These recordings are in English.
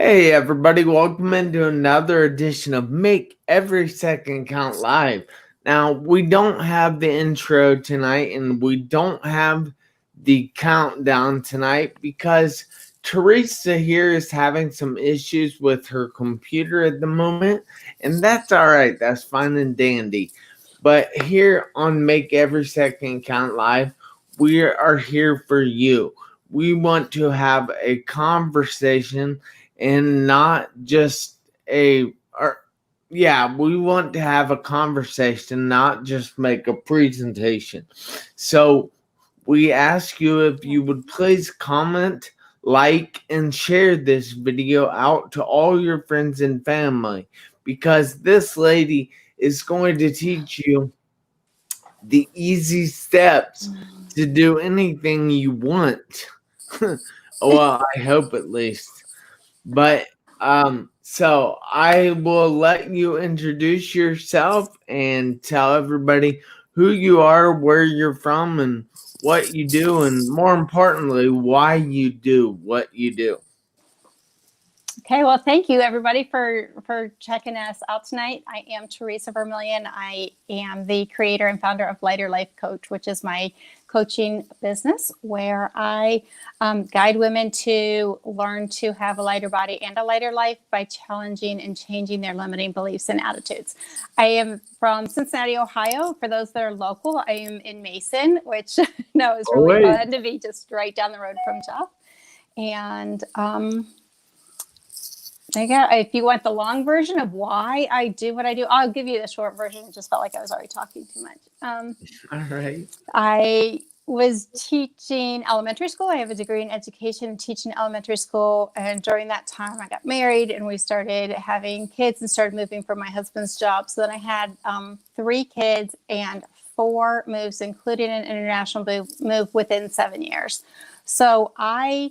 Hey everybody, welcome into another edition of Make Every Second Count Live. Now, we don't have the intro tonight and we don't have the countdown tonight because Theresa here is having some issues with her computer at the moment, and that's alright, that's fine and dandy. But here on Make Every Second Count Live, we are here for you. We want to have a conversation and not just we want to have a conversation, not just make a presentation. So we ask you if you would please comment, like, and share this video out to all your friends and family, because this lady is going to teach you the easy steps to do anything you want. Well, I hope at least. But so I will let you introduce yourself and tell everybody who you are, where you're from, and what you do, and more importantly, why you do what you do. Okay, well, thank you everybody for checking us out tonight. I am Theresa Vermillion. I am the creator and founder of Lighter Life Coach, which is my coaching business where I guide women to learn to have a lighter body and a lighter life by challenging and changing their limiting beliefs and attitudes. I am from Cincinnati, Ohio. For those that are local, I am in Mason, which no, is really fun to be just right down the road from Jeff. And if you want the long version of why I do what I do, I'll give you the short version. It just felt like I was already talking too much. All right. I was teaching elementary school. I have a degree in education and teaching elementary school. And during that time, I got married and we started having kids and started moving for my husband's job. So then I had 3 kids and 4 moves, including an international move within 7 years. So I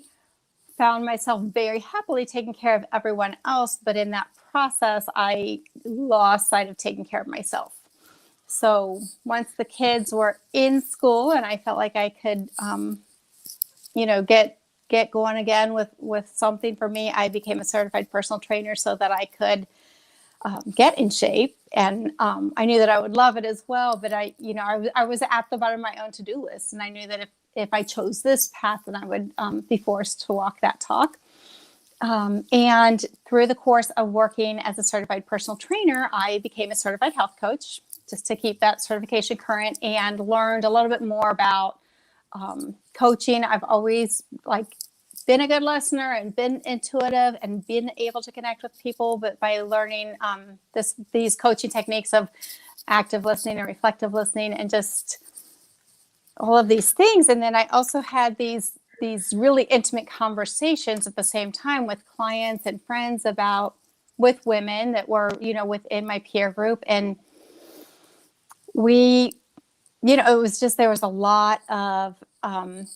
found myself very happily taking care of everyone else, but in that process, I lost sight of taking care of myself. So once the kids were in school and I felt like I could, get going again with something for me, I became a certified personal trainer so that I could get in shape. And I knew that I would love it as well. But I was at the bottom of my own to-do list, and I knew that if I chose this path, then I would be forced to walk that talk. And through the course of working as a certified personal trainer, I became a certified health coach just to keep that certification current, and learned a little bit more about coaching. I've always been a good listener and been intuitive and been able to connect with people, but by learning these coaching techniques of active listening and reflective listening and just all of these things. And then I also had these really intimate conversations at the same time with clients and friends with women that were, within my peer group. And it was just, there was a lot of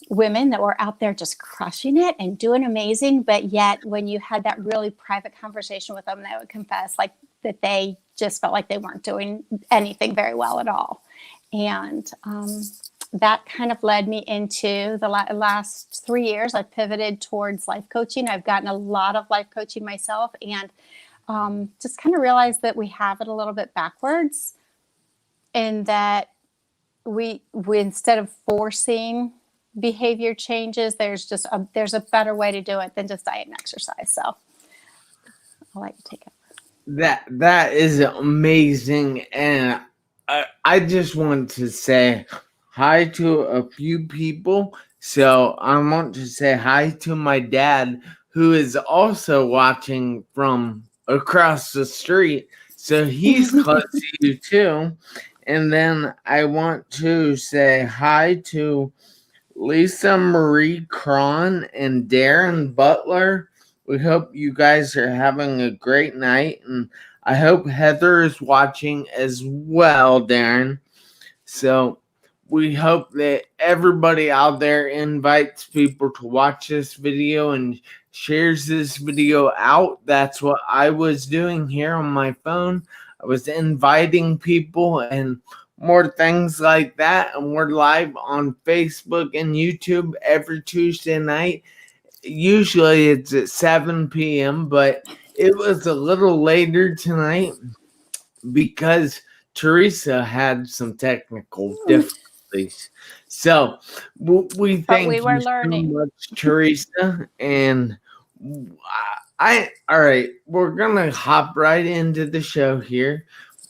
women that were out there just crushing it and doing amazing. But yet when you had that really private conversation with them, they would confess that they just felt like they weren't doing anything very well at all. And that kind of led me into the last 3 years. I've pivoted towards life coaching. I've gotten a lot of life coaching myself, and just kind of realized that we have it a little bit backwards, and that we instead of forcing behavior changes, there's a better way to do it than just diet and exercise. So I'll let you take it. That is amazing, and I just want to say hi to a few people. So I want to say hi to my dad, who is also watching from across the street. So he's close to you too. And then I want to say hi to Lisa Marie Cron and Darren Butler. We hope you guys are having a great night. And I hope Heather is watching as well, Darren. So we hope that everybody out there invites people to watch this video and shares this video out. That's what I was doing here on my phone. I was inviting people and more things like that. And we're live on Facebook and YouTube every Tuesday night. Usually it's at 7 p.m., but it was a little later tonight because Theresa had some technical difficulties. So we But we thank were you so learning. much, Theresa. And all right, we're gonna hop right into the show here.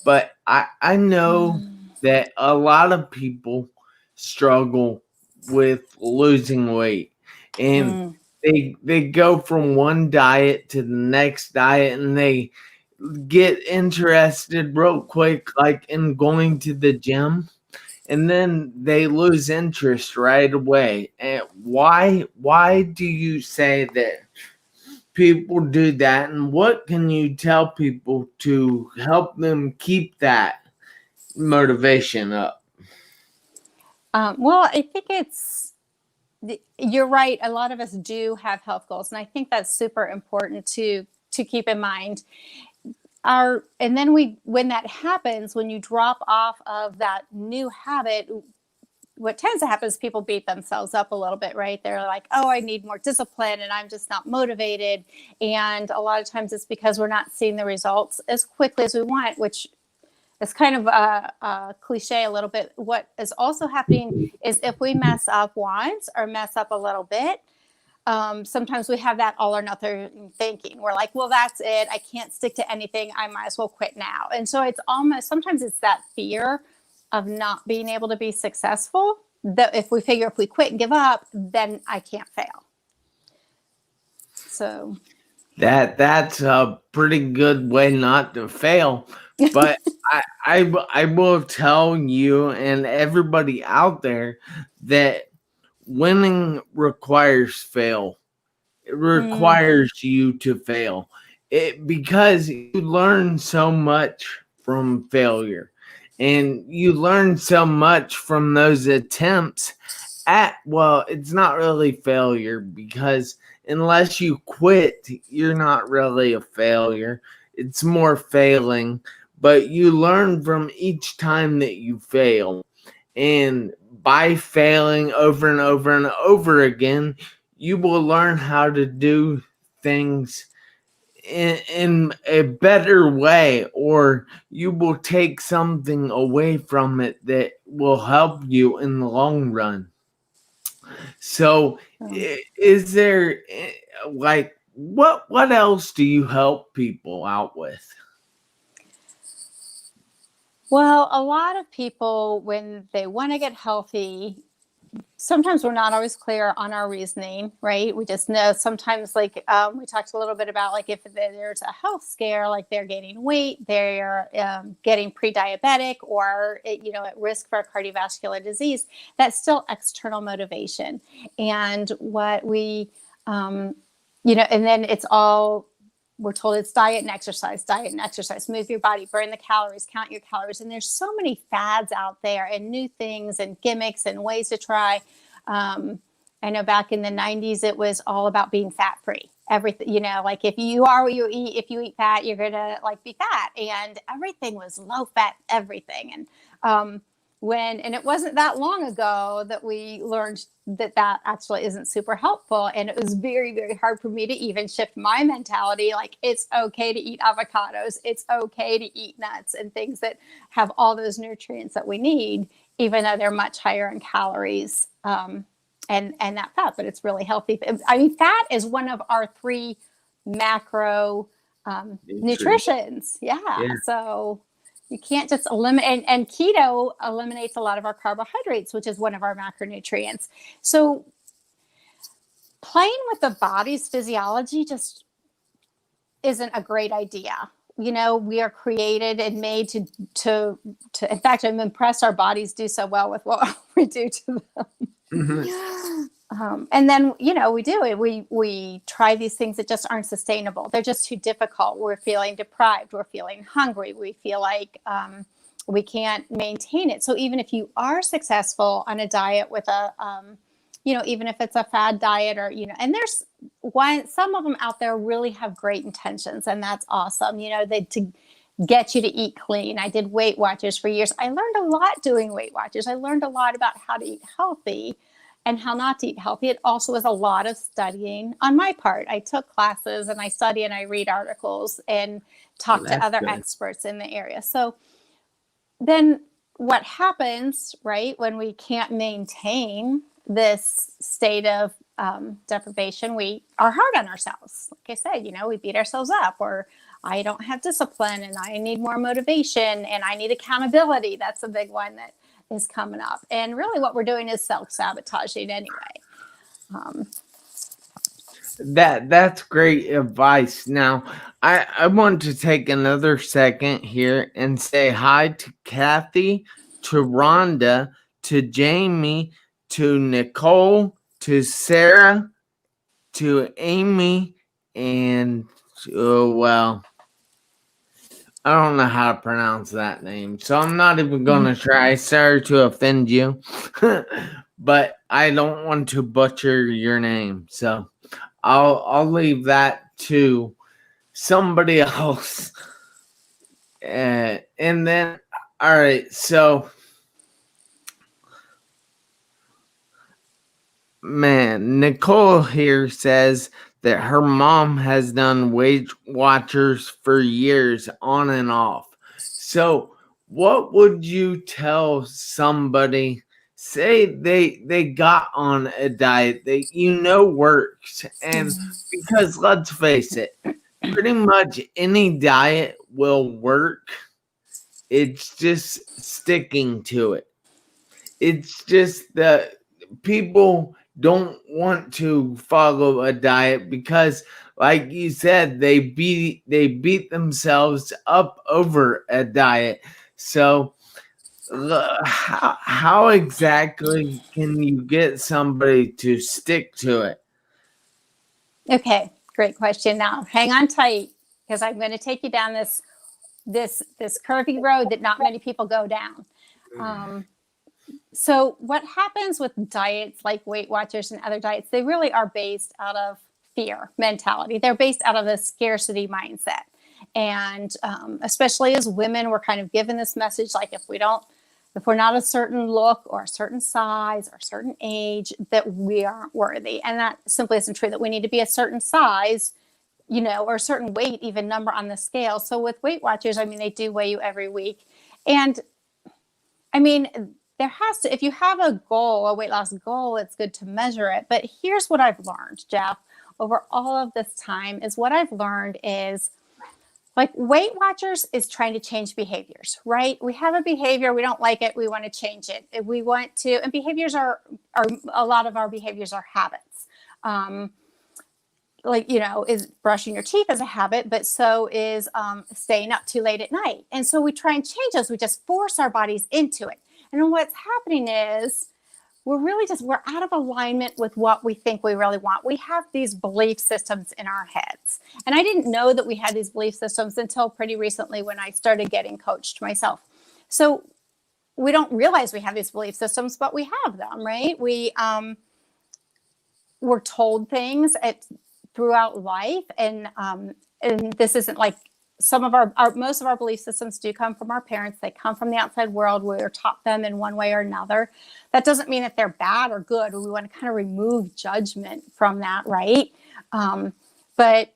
But I know that a lot of people struggle with losing weight, and Mm. they go from one diet to the next diet, and they get interested real quick, like in going to the gym, and then they lose interest right away. And why do you say that people do that, and what can you tell people to help them keep that motivation up? Well, I think you're right. A lot of us do have health goals, and I think that's super important to keep in mind. And then when that happens, when you drop off of that new habit, what tends to happen is people beat themselves up a little bit, right? They're like, oh, I need more discipline and I'm just not motivated. And a lot of times it's because we're not seeing the results as quickly as we want, which is kind of a cliche a little bit. What is also happening is if we mess up once or mess up a little bit, sometimes we have that all or nothing thinking. We're like, well, that's it. I can't stick to anything. I might as well quit now. And so it's almost, sometimes it's that fear of not being able to be successful that if we figure if we quit and give up, then I can't fail. So That's a pretty good way not to fail. But I will tell you and everybody out there that winning requires fail. It mm, requires you to fail. Because you learn so much from failure. And you learn so much from those attempts at, well, it's not really failure, because unless you quit, you're not really a failure. It's more failing, but you learn from each time that you fail. And by failing over and over and over again, you will learn how to do things in a better way, or you will take something away from it that will help you in the long run. So, um, is there like what else do you help people out with? well, a lot of people, when they want to get healthy, sometimes we're not always clear on our reasoning, right? We just know sometimes, like we talked a little bit about, like if there's a health scare, like they're gaining weight, they're getting pre-diabetic, or at risk for cardiovascular disease. That's still external motivation, and what we, and then it's all, we're told it's diet and exercise, move your body, burn the calories, count your calories. And there's so many fads out there and new things and gimmicks and ways to try. I know back in the 90s, it was all about being fat free. Everything, like if you are what you eat, if you eat fat, you're going to like be fat. And everything was low fat, everything. And, and it wasn't that long ago that we learned that actually isn't super helpful. And it was very, very hard for me to even shift my mentality. Like, it's okay to eat avocados. It's okay to eat nuts and things that have all those nutrients that we need, even though they're much higher in calories, and that fat, but it's really healthy. I mean, fat is one of our three macro nutritions. Yeah. Yeah. So you can't just eliminate, and keto eliminates a lot of our carbohydrates, which is one of our macronutrients. So playing with the body's physiology just isn't a great idea. We are created and made to in fact, I'm impressed our bodies do so well with what we do to them. And then, we do it. We try these things that just aren't sustainable. They're just too difficult. We're feeling deprived. We're feeling hungry. We feel like we can't maintain it. So even if you are successful on a diet with even if it's a fad diet, or, and there's some of them out there really have great intentions, and that's awesome. To get you to eat clean. I did Weight Watchers for years. I learned a lot doing Weight Watchers. I learned a lot about how to eat healthy. and how not to eat healthy. It also was a lot of studying on my part. I took classes and I study and I read articles and talk to That's other good. experts in the area. So then what happens, right, when we can't maintain this state of deprivation, we are hard on ourselves. Like I said, we beat ourselves up, or I don't have discipline and I need more motivation and I need accountability. That's a big one that is coming up. And really what we're doing is self-sabotaging anyway. That's great advice. Now, I want to take another second here and say hi to Kathy, to Rhonda, to Jamie, to Nicole, to Sarah, to Amy, and well, I don't know how to pronounce that name, so I'm not even gonna try. Sorry to offend you, but I don't want to butcher your name, so I'll leave that to somebody else. And then, all right, so man, Nicole here says that her mom has done Weight Watchers for years on and off. So, what would you tell somebody? Say they got on a diet that works, and because let's face it, pretty much any diet will work. It's just sticking to it. It's just that people don't want to follow a diet because, like you said, they beat themselves up over a diet. So how exactly can you get somebody to stick to it? Okay, great question. Now, hang on tight, because I'm going to take you down this curvy road that not many people go down. So what happens with diets like Weight Watchers and other diets, they really are based out of fear mentality. They're based out of a scarcity mindset. And especially as women, we're kind of given this message, like if we're not a certain look or a certain size or a certain age, that we aren't worthy. And that simply isn't true, that we need to be a certain size, or a certain weight, even number on the scale. So with Weight Watchers, I mean, they do weigh you every week. And I mean, if you have a goal, a weight loss goal, it's good to measure it. But here's what I've learned, Jeff, over all of this time is like Weight Watchers is trying to change behaviors, right? We have a behavior, we don't like it, we want to change it. And behaviors are a lot of our behaviors are habits. Is brushing your teeth as a habit, but so is staying up too late at night. And so we try and change those. We just force our bodies into it. And what's happening is we're out of alignment with what we think we really want. We have these belief systems in our heads. And I didn't know that we had these belief systems until pretty recently when I started getting coached myself. So we don't realize we have these belief systems, but we have them, right? We're told things throughout life. And this isn't like some of most of our belief systems do come from our parents. They come from the outside world. We're taught them in one way or another. That doesn't mean that they're bad or good. We want to kind of remove judgment from that, right? But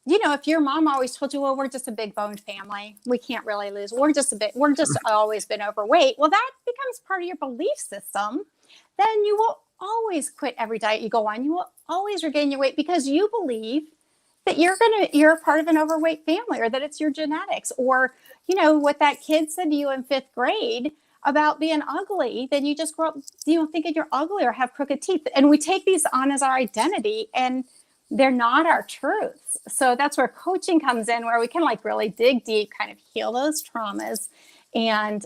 if your mom always told you, well, we're just a big boned family, we can't really lose. We're just always been overweight. Well, that becomes part of your belief system. Then you will always quit every diet you go on. You will always regain your weight because you believe that you're a part of an overweight family, or that it's your genetics, or what that kid said to you in 5th grade about being ugly. Then you just grow up thinking you're ugly or have crooked teeth, and we take these on as our identity, and they're not our truths. So that's where coaching comes in, where we can really dig deep, kind of heal those traumas and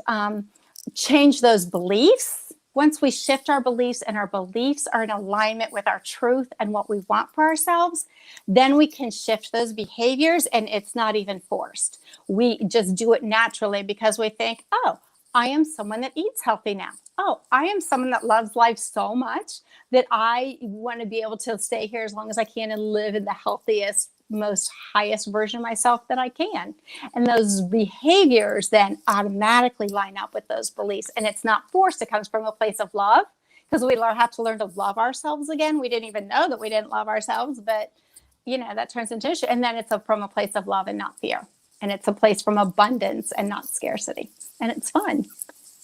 change those beliefs. Once we shift our beliefs and our beliefs are in alignment with our truth and what we want for ourselves, then we can shift those behaviors, and it's not even forced. We just do it naturally because we think, oh, I am someone that eats healthy now. Oh, I am someone that loves life so much that I want to be able to stay here as long as I can and live in the healthiest, most highest version of myself that I can. And those behaviors then automatically line up with those beliefs. And it's not forced. It comes from a place of love, because we have to learn to love ourselves again. We didn't even know that we didn't love ourselves, but that turns into issue. And then it's from a place of love and not fear. And it's a place from abundance and not scarcity. And it's fun.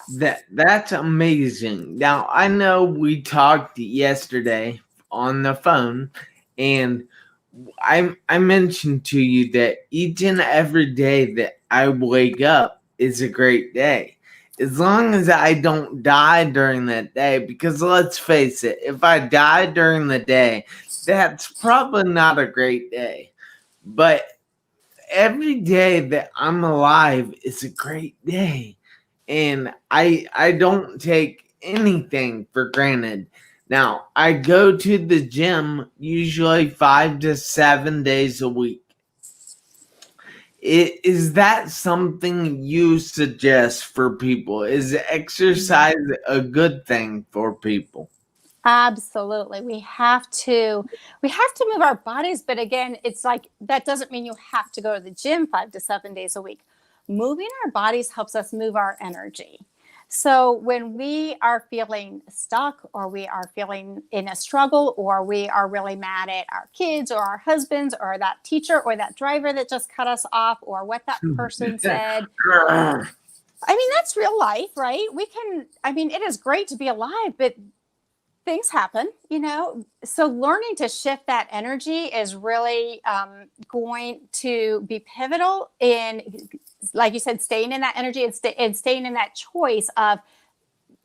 That's amazing. Now, I know we talked yesterday on the phone, and I mentioned to you that each and every day that I wake up is a great day. As long as I don't die during that day, because let's face it, if I die during the day, that's probably not a great day. But every day that I'm alive is a great day. And I don't take anything for granted. Now, I go to the gym usually 5 to 7 days a week. Is that something you suggest for people? Is exercise a good thing for people? Absolutely. We have to move our bodies, but again, it's like that doesn't mean you have to go to the gym 5 to 7 days a week. Moving our bodies helps us move our energy. So when we are feeling stuck, or we are feeling in a struggle, or we are really mad at our kids or our husbands or that teacher or that driver that just cut us off, or what that person said, I mean, that's real life, right? It is great to be alive, but things happen, So learning to shift that energy is really going to be pivotal in, like you said, staying in that energy and staying in that choice of,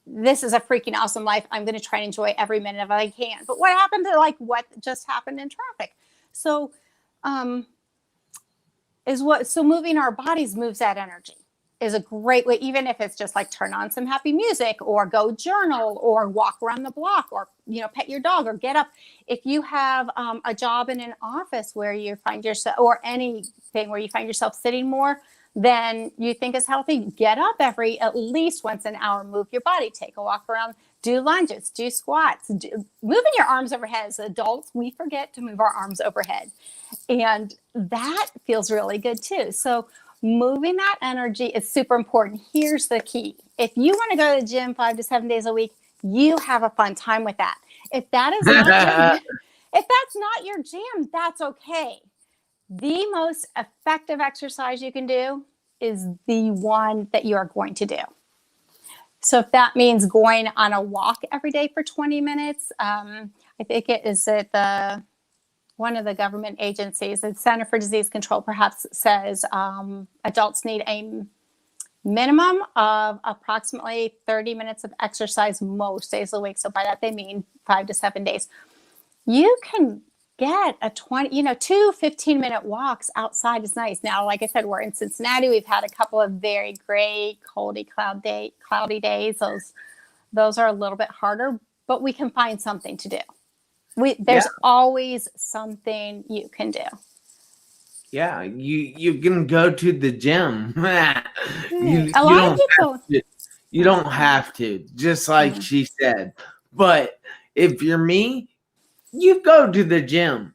this is a freaking awesome life. I'm going to try and enjoy every minute of it I can. But what happened to what just happened in traffic? So, so moving our bodies moves that energy. Is a great way, even if it's just turn on some happy music, or go journal, or walk around the block, or pet your dog, or get up. If you have a job in an office where you find yourself, or anything where you find yourself sitting more than you think is healthy, get up at least once an hour, move your body, take a walk around, do lunges, do squats, moving your arms overhead. As adults, we forget to move our arms overhead, and that feels really good too. So moving that energy is super important. Here's the key. If you want to go to the gym 5 to 7 days a week, you have a fun time with that. If that's not your jam, that's okay. The most effective exercise you can do is the one that you are going to do. So if that means going on a walk every day for 20 minutes, I think it is at one of the government agencies, the Center for Disease Control, perhaps says adults need a minimum of approximately 30 minutes of exercise most days of the week. So by that, they mean 5 to 7 days. You can get a 2 15-minute walks outside is nice. Now, like I said, we're in Cincinnati. We've had a couple of very gray, cloudy days. Those are a little bit harder, but we can find something to do. There's always something you can do. Yeah, you can go to the gym. You don't have to, just like she said. But if you're me, you go to the gym.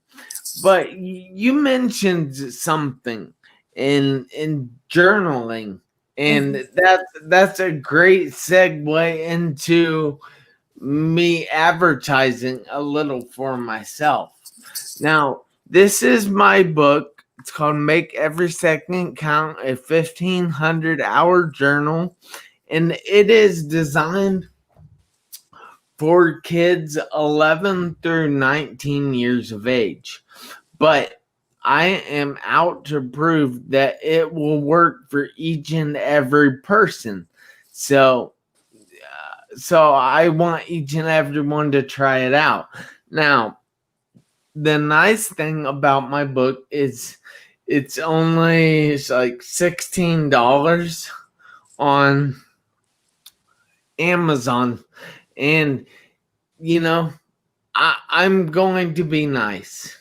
But you mentioned something in journaling, and that's a great segue into me advertising a little for myself. Now, this is my book. It's called Make Every Second Count, a 1,500-hour journal, and it is designed for kids 11 through 19 years of age. But I am out to prove that it will work for each and every person. So I want each and everyone to try it out. Now, the nice thing about my book is it's like $16 on Amazon. And, I'm going to be nice.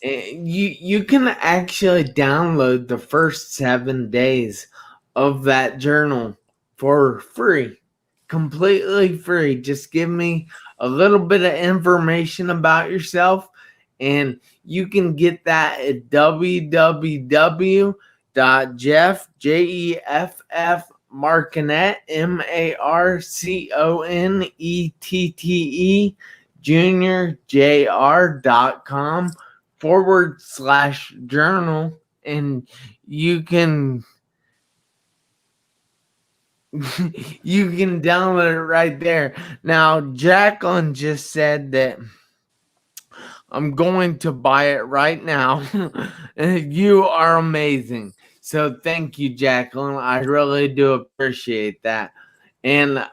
You can actually download the first 7 days of that journal for free. Completely free. Just give me a little bit of information about yourself, and you can get that at www.jeff Marconette, Marconette, Junior, JR.com/journal. And you can you can download it right there. Now, Jacqueline just said that I'm going to buy it right now. You are amazing. So thank you, Jacqueline. I really do appreciate that. And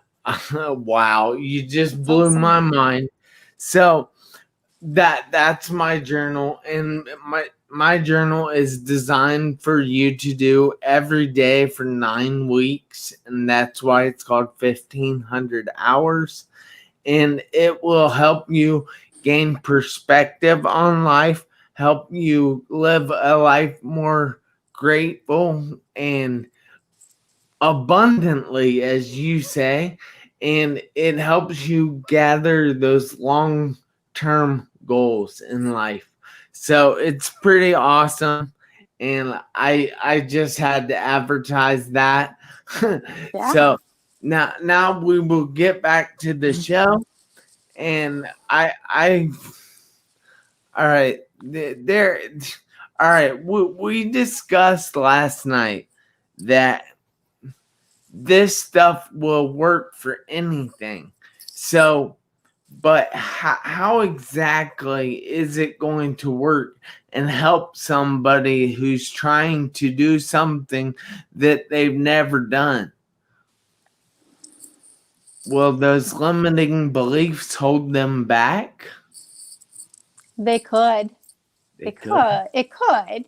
wow, you just That's blew my awesome. mind. So that's my journal, and my journal is designed for you to do every day for 9 weeks, and that's why it's called 1500 hours. And it will help you gain perspective on life, help you live a life more grateful and abundantly, as you say, and it helps you gather those long term goals in life. So it's pretty awesome. And I just had to advertise that. Yeah. So now we will get back to the show. And I all right, there all right, we discussed last night that this stuff will work for anything. So, but how exactly is it going to work and help somebody who's trying to do something that they've never done? Will those limiting beliefs hold them back? They could. They It could. could. It could.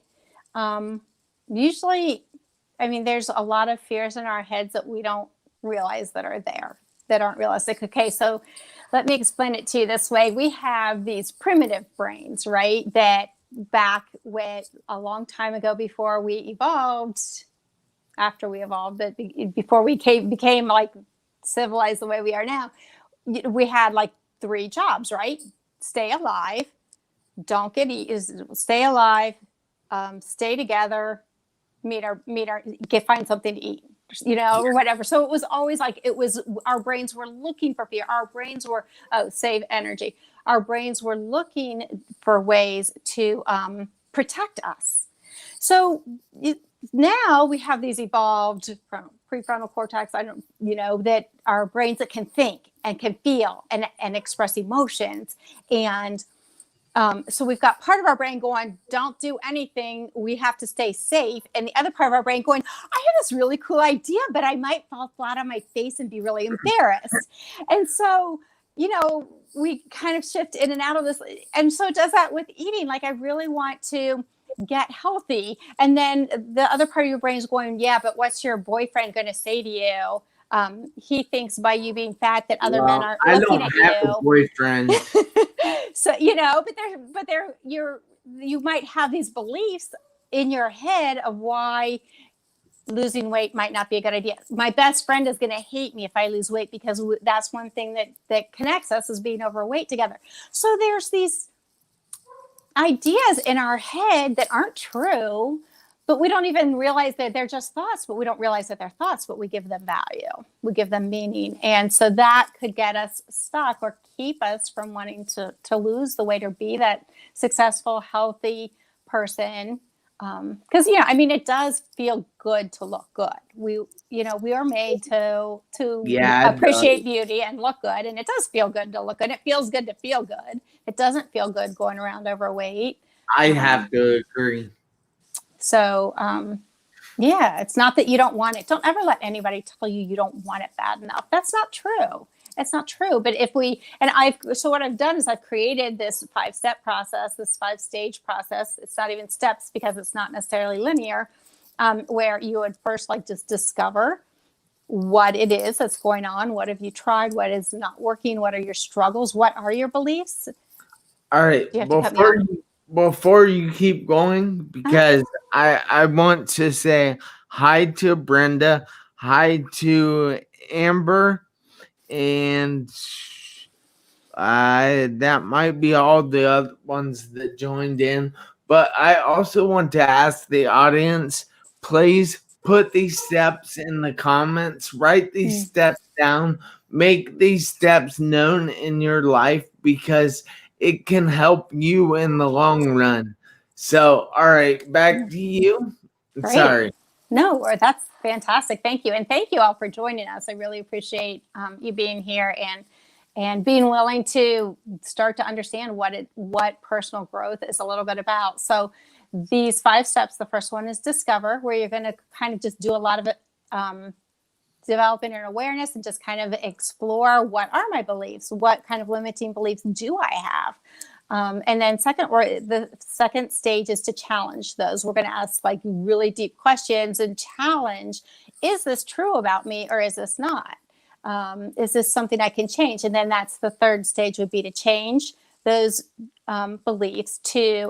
Um, Usually, I mean, there's a lot of fears in our heads that we don't realize that are there, that aren't realistic. Okay, so let me explain it to you this way. We have these primitive brains, right? That back when a long time ago, before we evolved, after we evolved, but before we became like civilized the way we are now, we had like three jobs, right? Stay alive, don't get stay alive, stay together, get find something to eat, or whatever. So it was always like our brains were looking for fear. Our brains were save energy. Our brains were looking for ways to protect us. So now we have these evolved from prefrontal cortex. I don't, that our brains that can think and can feel and express emotions. And so we've got part of our brain going, don't do anything. We have to stay safe. And the other part of our brain going, I have this really cool idea, but I might fall flat on my face and be really embarrassed. And so, we kind of shift in and out of this. And so it does that with eating. Like, I really want to get healthy. And then the other part of your brain is going, yeah, but what's your boyfriend going to say to you? He thinks by you being fat that other men Well, aren't I looking don't at have a you. boyfriend. So you might have these beliefs in your head of why losing weight might not be a good idea. My best friend is going to hate me if I lose weight, because that's one thing that connects us, is being overweight together. So there's these ideas in our head that aren't true, but we don't even realize that they're just thoughts. But we don't realize that they're thoughts, but we give them value, we give them meaning. And so that could get us stuck or keep us from wanting to lose the weight or be that successful, healthy person. Because it does feel good to look good. We are made to Yeah, it does. appreciate beauty and look good, and it does feel good to look good. It feels good to feel good. It doesn't feel good going around overweight. I have to agree. So yeah, it's not that you don't want it. Don't ever let anybody tell you you don't want it bad enough. That's not true. It's not true. But what I've done is I've created this 5-step process, this 5-stage process. It's not even steps because it's not necessarily linear, where you would first just discover what it is that's going on. What have you tried? What is not working? What are your struggles? What are your beliefs? All right, You have to cut me off. before you keep going, because I want to say hi to Brenda, hi to Amber, and that might be all the other ones that joined in. But I also want to ask the audience, please put these steps in the comments, write these Mm. steps down, make these steps known in your life because it can help you in the long run. So, all right, back to you. Great. Sorry. No, or that's fantastic. Thank you, and thank you all for joining us. I really appreciate you being here and being willing to start to understand what personal growth is a little bit about. So, these 5 steps. The first one is discover, where you're going to kind of just do a lot of it. Developing an awareness and just kind of explore, what are my beliefs? What kind of limiting beliefs do I have? And then the second stage is to challenge those. We're going to ask like really deep questions and challenge, is this true about me or is this not? Is this something I can change? And then that's the third stage, would be to change those beliefs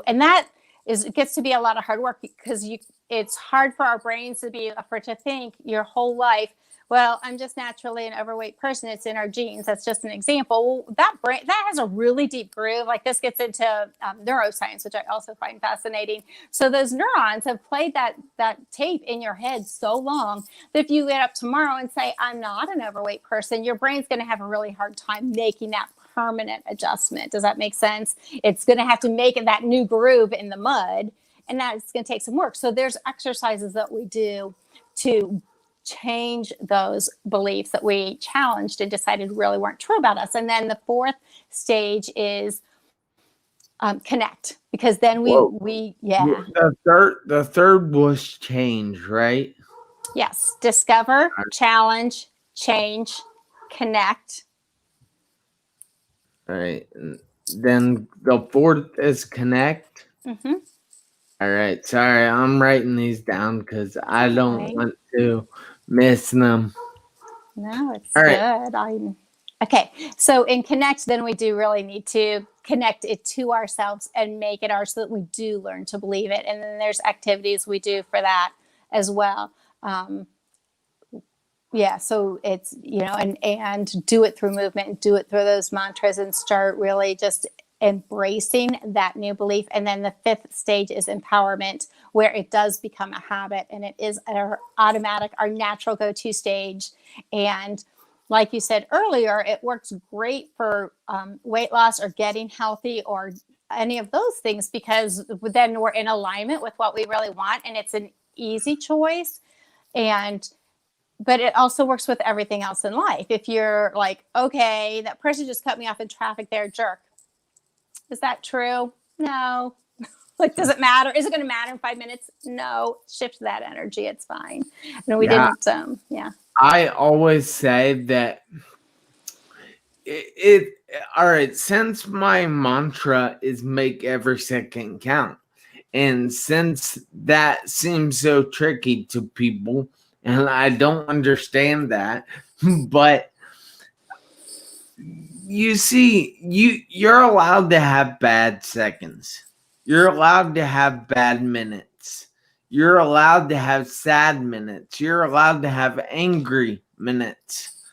and that it gets to be a lot of hard work, because it's hard for our brains to think your whole life, well, I'm just naturally an overweight person. It's in our genes. That's just an example. Well, that has a really deep groove. Like, this gets into neuroscience, which I also find fascinating. So those neurons have played that tape in your head so long that if you get up tomorrow and say, I'm not an overweight person, your brain's going to have a really hard time making that permanent adjustment. Does that make sense? It's going to have to make that new groove in the mud, and that's going to take some work. So there's exercises that we do to change those beliefs that we challenged and decided really weren't true about us. And then the fourth stage is connect, because then Whoa. yeah. The third was change, right? Yes. Discover, challenge, change, connect. All right. Then the fourth is connect. Mm-hmm. All right. Sorry, I'm writing these down because I don't Right. want to miss them. No, it's All right. good. Okay. So in connect, then we do really need to connect it to ourselves and make it ours, so that we do learn to believe it. And then there's activities we do for that as well. Yeah, so it's, and do it through movement, and do it through those mantras, and start really just embracing that new belief. And then the fifth stage is empowerment, where it does become a habit, and it is our automatic, our natural go-to stage. And like you said earlier, it works great for weight loss or getting healthy or any of those things, because then we're in alignment with what we really want, and it's an easy choice. But it also works with everything else in life. If you're like, okay, that person just cut me off in traffic, they're a jerk. Is that true? No. Like, does it matter? Is it going to matter in 5 minutes? No. Shift that energy. It's fine. No, we didn't. Yeah. I always say that it all right, since my mantra is make every second count, and since that seems so tricky to people, and I don't understand that, but you see, you're allowed to have bad seconds. You're allowed to have bad minutes. You're allowed to have sad minutes. You're allowed to have angry minutes.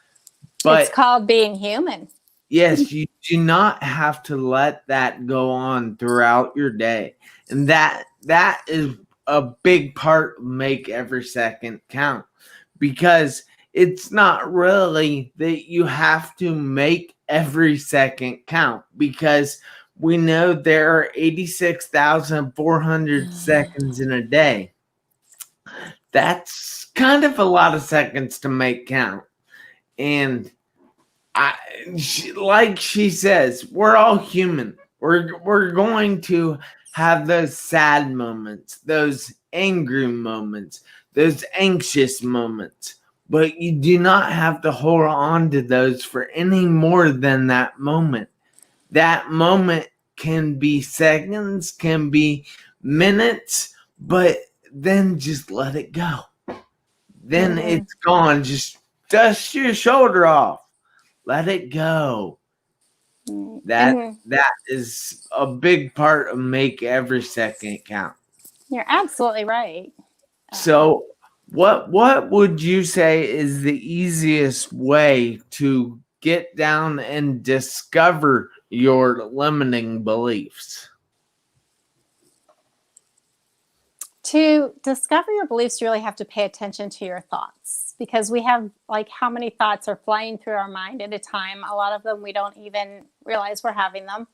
It's But called being human. yes, you do not have to let that go on throughout your day. And that is a big part of make every second count, because it's not really that you have to make every second count, because we know there are 86,400 seconds in a day. That's kind of a lot of seconds to make count. And like she says, we're all human. We're going to have those sad moments, those angry moments, those anxious moments. But you do not have to hold on to those for any more than that moment. That moment can be seconds, can be minutes, but then just let it go. Then it's gone. Just dust your shoulder off. Let it go. That is a big part of make every second count. You're absolutely right. So what would you say is the easiest way to get down and discover your limiting beliefs? To discover your beliefs, you really have to pay attention to your thoughts, because we have, like, how many thoughts are flying through our mind at a time. A lot of them we don't even realize we're having them.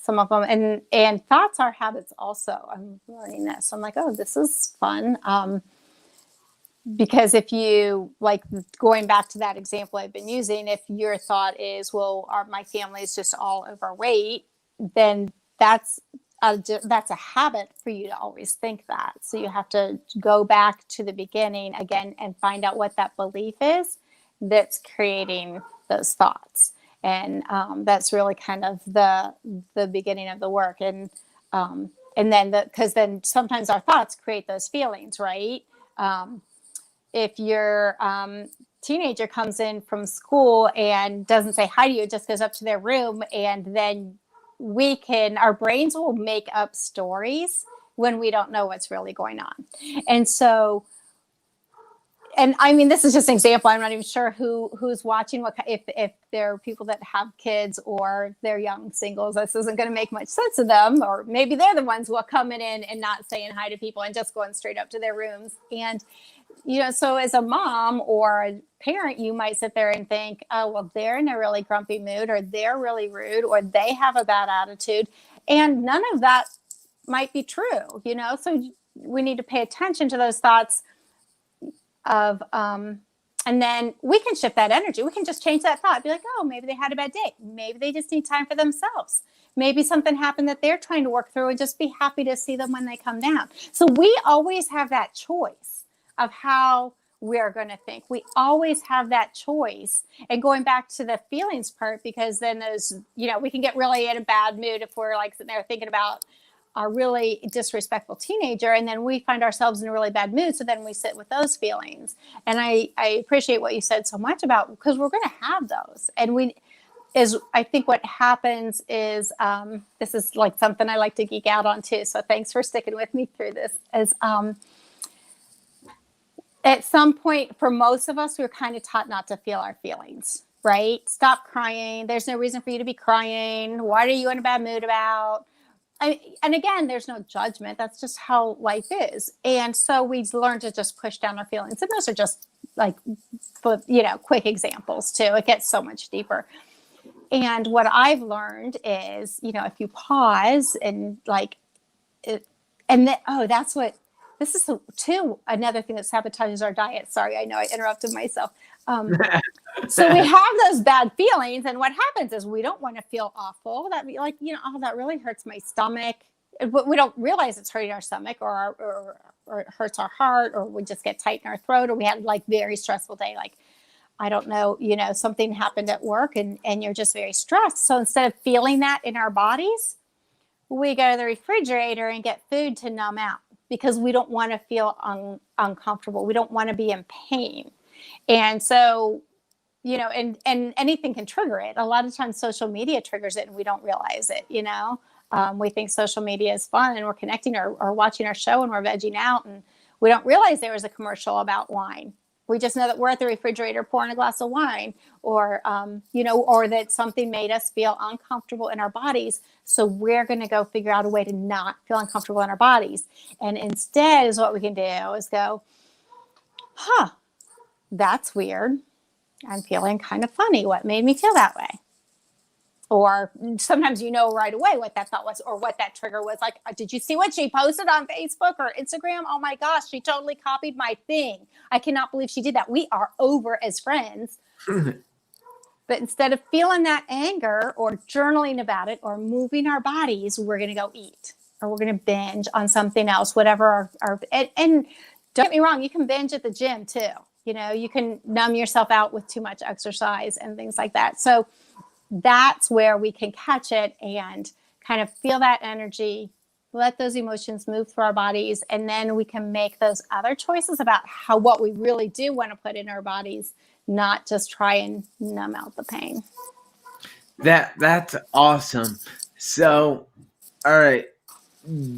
Some of them, and thoughts are habits also. I'm learning this. I'm like, oh, this is fun. Because if you, like, going back to that example I've been using, if your thought is, well, my family is just all overweight, then that's a habit for you to always think that. So you have to go back to the beginning again and find out what that belief is that's creating those thoughts. And that's really kind of the beginning of the work. And then because then sometimes our thoughts create those feelings, right? If your teenager comes in from school and doesn't say hi to you, just goes up to their room, and then our brains will make up stories when we don't know what's really going on. And so, and I mean, this is just an example. I'm not even sure who's watching, if there are people that have kids or they're young singles. This isn't going to make much sense to them, or maybe they're the ones who are coming in and not saying hi to people and just going straight up to their rooms. And so as a mom or a parent, you might sit there and think, oh, well, they're in a really grumpy mood, or they're really rude, or they have a bad attitude. And none of that might be true, So we need to pay attention to those thoughts of, and then we can shift that energy. We can just change that thought. Be like, oh, maybe they had a bad day. Maybe they just need time for themselves. Maybe something happened that they're trying to work through, and just be happy to see them when they come down. So we always have that choice of how we're going to think. We always have that choice. And going back to the feelings part, because then those, we can get really in a bad mood if we're like sitting there thinking about a really disrespectful teenager, and then we find ourselves in a really bad mood. So then we sit with those feelings. And I appreciate what you said so much about, because we're going to have those. And I think what happens is, this is like something I like to geek out on too. So thanks for sticking with me through this. At some point, for most of us, we're kind of taught not to feel our feelings, right? Stop crying. There's no reason for you to be crying. What are you in a bad mood about? And again, there's no judgment. That's just how life is. And so we learn to just push down our feelings. And those are just like, quick examples too. It gets so much deeper. And what I've learned is, if you pause and this is too another thing that sabotages our diet. Sorry, I know I interrupted myself. So we have those bad feelings, and what happens is we don't want to feel awful. That that really hurts my stomach. But we don't realize it's hurting our stomach, or it hurts our heart, or we just get tight in our throat, or we had very stressful day. Like, I don't know, something happened at work, and you're just very stressed. So instead of feeling that in our bodies, we go to the refrigerator and get food to numb out, because we don't want to feel uncomfortable. We don't want to be in pain. And so, and anything can trigger it. A lot of times social media triggers it and we don't realize it, we think social media is fun and we're connecting or watching our show and we're vegging out, and we don't realize there was a commercial about wine. We just know that we're at the refrigerator pouring a glass of wine, or that something made us feel uncomfortable in our bodies. So we're going to go figure out a way to not feel uncomfortable in our bodies. And instead is what we can do is go, that's weird. I'm feeling kind of funny. What made me feel that way? Or sometimes right away what that thought was, or what that trigger was. Like, did you see what she posted on Facebook or Instagram? Oh my gosh, she totally copied my thing. I cannot believe she did that. We are over as friends. But instead of feeling that anger or journaling about it or moving our bodies, we're going to go eat, or we're going to binge on something else, whatever and don't get me wrong, you can binge at the gym too. You can numb yourself out with too much exercise and things like that. So that's where we can catch it and kind of feel that energy, let those emotions move through our bodies, and then we can make those other choices about what we really do want to put in our bodies, not just try and numb out the pain. That's awesome. So, all right.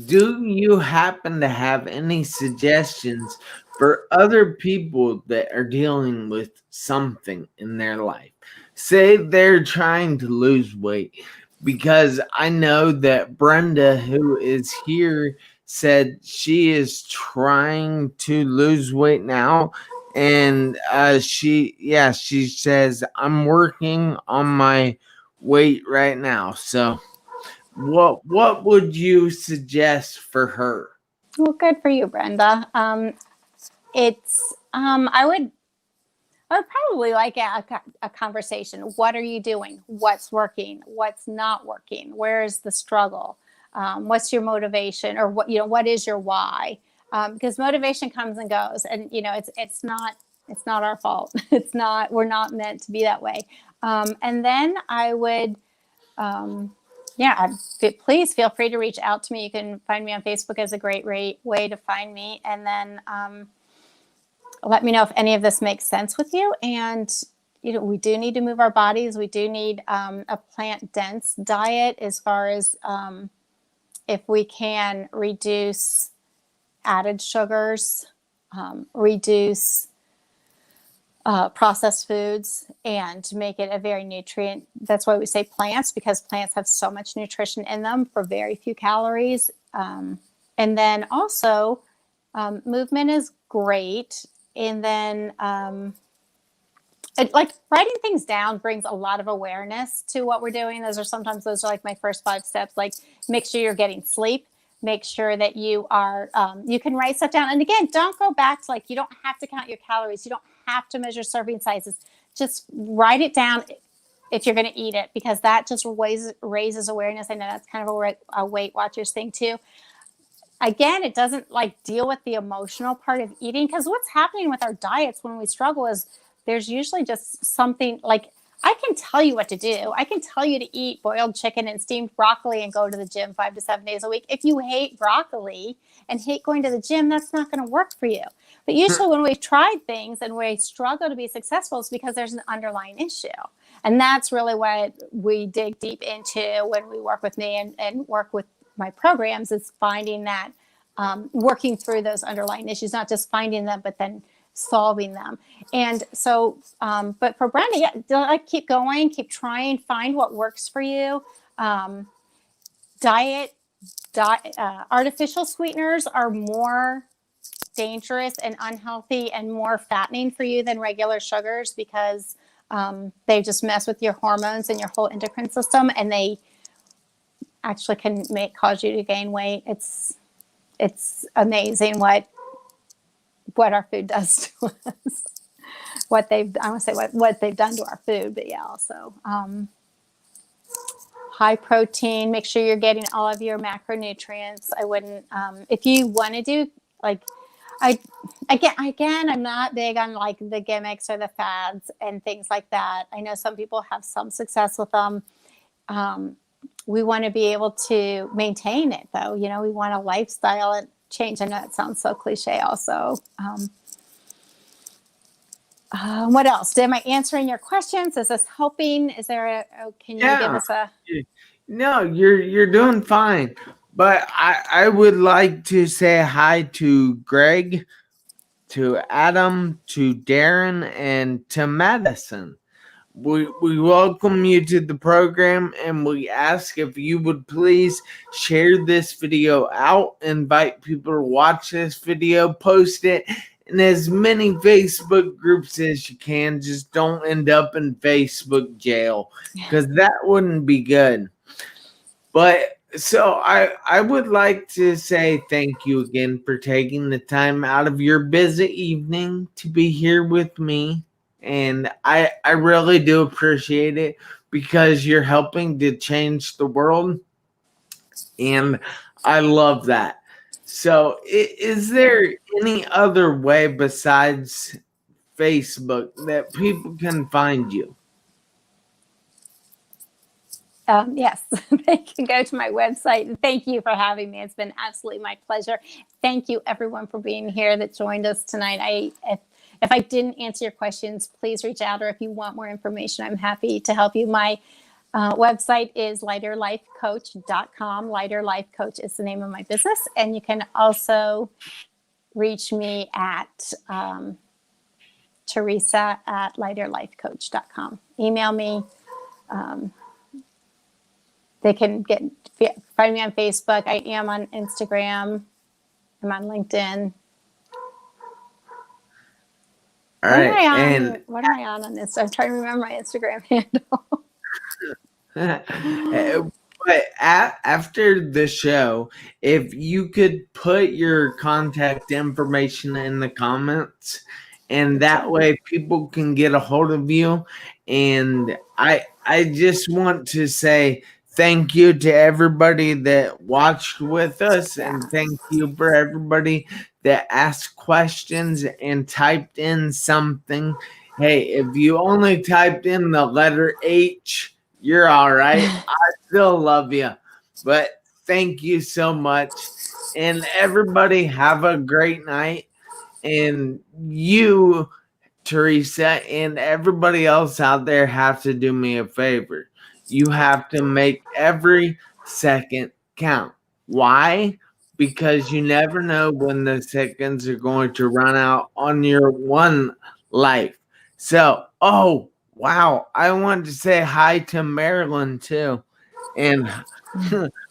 Do you happen to have any suggestions for other people that are dealing with something in their life? Say they're trying to lose weight, because I know that Brenda, who is here, said she is trying to lose weight now, and she says I'm working on my weight right now. So what would you suggest for her? Well, good for you, Brenda. It's I would probably like a conversation. What are you doing? What's working? What's not working? Where is the struggle? What's your motivation, or what is your why? Because motivation comes and goes, and it's not our fault. It's not We're not meant to be that way. And then I would, yeah, please feel free to reach out to me. You can find me on Facebook as a great way to find me, and then let me know if any of this makes sense with you. And we do need to move our bodies. We do need a plant dense diet, as far as if we can reduce added sugars, reduce processed foods, and make it a very nutrient. That's why we say plants, because plants have so much nutrition in them for very few calories. And then also, movement is great. And then like writing things down brings a lot of awareness to what we're doing. Those are like my first 5 steps. Like, make sure you're getting sleep. Make sure that you are, you can write stuff down. And again, don't go back to, like, you don't have to count your calories. You don't have to measure serving sizes. Just write it down if you're going to eat it, because that just raises awareness. I know that's kind of a Weight Watchers thing too. Again, it doesn't like deal with the emotional part of eating, because what's happening with our diets when we struggle is there's usually just something like, I can tell you what to do. I can tell you to eat boiled chicken and steamed broccoli and go to the gym 5 to 7 days a week. If you hate broccoli and hate going to the gym, that's not going to work for you. But usually when we've tried things and we struggle to be successful, it's because there's an underlying issue. And that's really what we dig deep into when we work with me and work with my programs, is finding that, working through those underlying issues, not just finding them, but then solving them. And so, but for Brenda, yeah, like, keep going, keep trying, find what works for you. Artificial sweeteners are more dangerous and unhealthy and more fattening for you than regular sugars, because they just mess with your hormones and your whole endocrine system, and they actually can cause you to gain weight. It's amazing what our food does to us. I want to say what they've done to our food, but yeah, also high protein. Make sure you're getting all of your macronutrients. I wouldn't, if you want to do, like, again, I'm not big on like the gimmicks or the fads and things like that. I know some people have some success with them. We want to be able to maintain it, though. We want a lifestyle change. I know that sounds so cliche also. What else? Am I answering your questions? Is this helping? Can you give us a... No, you're doing fine. But I would like to say hi to Greg, to Adam, to Darren, and to Madison. We welcome you to the program, and we ask if you would please share this video out, invite people to watch this video, post it in as many Facebook groups as you can. Just don't end up in Facebook jail, because that wouldn't be good. But so I would like to say thank you again for taking the time out of your busy evening to be here with me. And I really do appreciate it, because you're helping to change the world. And I love that. So is there any other way besides Facebook that people can find you? Yes, they can go to my website. Thank you for having me. It's been absolutely my pleasure. Thank you, everyone, for being here that joined us tonight. If I didn't answer your questions, please reach out, or if you want more information, I'm happy to help you. My website is lighterlifecoach.com. Lighter Life Coach is the name of my business. And you can also reach me at Theresa@lighterlifecoach.com. Email me. They can find me on Facebook. I am on Instagram. I'm on LinkedIn. All What am right. I And on? What am I on Instagram? I'm trying to remember my Instagram handle. but after the show, if you could put your contact information in the comments, and that Gotcha. way people can get a hold of you. And I just want to say thank you to everybody that watched with us, and Yeah. thank you for everybody that asked questions and typed in something. Hey, if you only typed in the letter H, you're all right. I still love you. But thank you so much. And everybody have a great night. And you, Theresa, and everybody else out there have to do me a favor. You have to make every second count. Why? Because you never know when the seconds are going to run out on your one life. So, oh, wow. I wanted to say hi to Marilyn too. And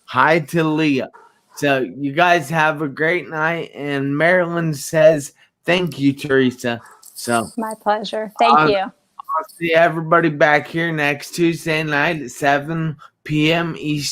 hi to Leah. So, you guys have a great night. And Marilyn says, thank you, Theresa. So, My pleasure. Thank I'll, you. I'll see everybody back here next Tuesday night at 7 p.m. Eastern.